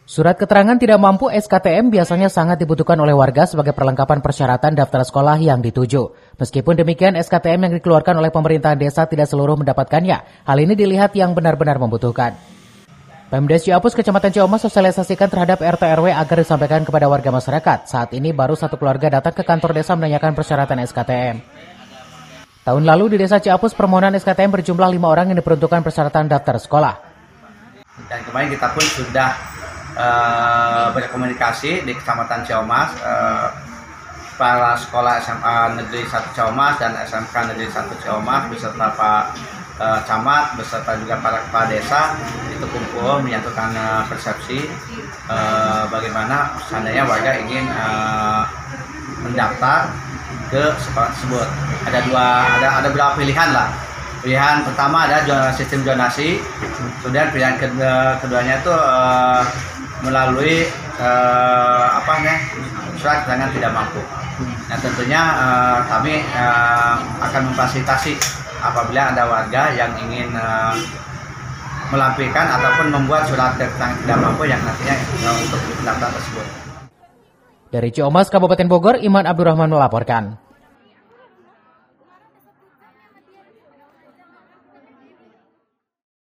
Surat keterangan tidak mampu SKTM biasanya sangat dibutuhkan oleh warga sebagai perlengkapan persyaratan daftar sekolah yang dituju. Meskipun demikian, SKTM yang dikeluarkan oleh pemerintahan desa tidak seluruh mendapatkannya. Hal ini dilihat yang benar-benar membutuhkan. Pemdes Ciapus Kecamatan Ciamas sosialisasikan terhadap RT/RW agar disampaikan kepada warga masyarakat. Saat ini baru satu keluarga datang ke kantor desa menanyakan persyaratan SKTM. Tahun lalu di desa Ciapus permohonan SKTM berjumlah 5 orang yang diperuntukkan persyaratan daftar sekolah. Dan kemarin kita pun sudah berkomunikasi di Kecamatan Ciamas, kepala sekolah SMA Negeri 1 Ciamas dan SMK Negeri 1 Ciamas beserta Pak Camat beserta juga para kepala desa itu kumpul menyatukan persepsi bagaimana seandainya warga ingin mendaftar ke sekolah tersebut. Ada beberapa pilihan lah. Pilihan pertama ada sistem zonasi, kemudian pilihan keduanya itu melalui surat keterangan tidak mampu. Nah tentunya kami akan memfasilitasi apabila ada warga yang ingin melampirkan ataupun membuat surat keterangan tidak mampu yang nantinya untuk pendaftaran tersebut. Dari Ciamas, Kabupaten Bogor, Iman Abdurrahman melaporkan.